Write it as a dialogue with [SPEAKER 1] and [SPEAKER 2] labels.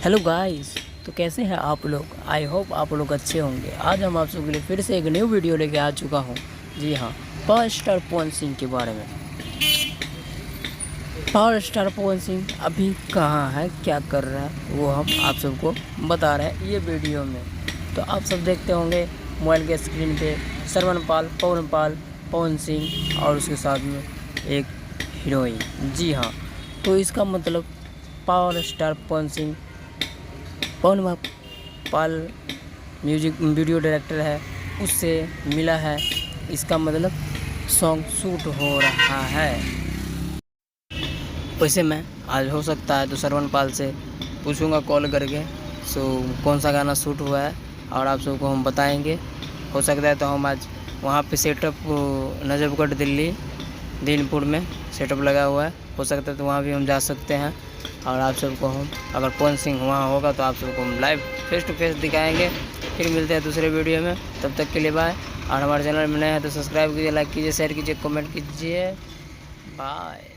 [SPEAKER 1] Hello guys, तो कैसे हैं आप लोग। आई होप आप लोग अच्छे होंगे। आज हम आप सबके लिए फिर से एक न्यू वीडियो लेके आ चुका हूँ। जी हाँ, पावर स्टार पवन सिंह के बारे में। पावर स्टार पवन सिंह अभी कहाँ है, क्या कर रहा है, वो हम आप सबको बता रहे हैं ये वीडियो में। तो आप सब देखते होंगे मोबाइल के स्क्रीन पे सरवन पाल, पवन सिंह और उसके साथ में एक हीरोइन। जी हाँ, तो इसका मतलब पावर स्टार पवन सिंह, पवन पाल म्यूजिक वीडियो डायरेक्टर है, उससे मिला है। इसका मतलब सॉन्ग शूट हो रहा है। वैसे मैं आज हो सकता है तो सरवन पाल से पूछूंगा कॉल करके, कौन सा गाना शूट हुआ है और आप सबको हम बताएंगे। हो सकता है तो हम आज वहाँ पे सेटअप नजफगढ़ दिल्ली दीनपुर में सेटअप लगा हुआ है, हो सकता है तो वहाँ भी हम जा सकते हैं और आप सबको हम, अगर पवन सिंह वहाँ होगा तो आप सबको हम लाइव फेस टू फेस दिखाएंगे। फिर मिलते हैं दूसरे वीडियो में, तब तक के लिए बाय। और हमारे चैनल में नए हैं तो सब्सक्राइब कीजिए, लाइक कीजिए, शेयर कीजिए, कमेंट कीजिए। बाय।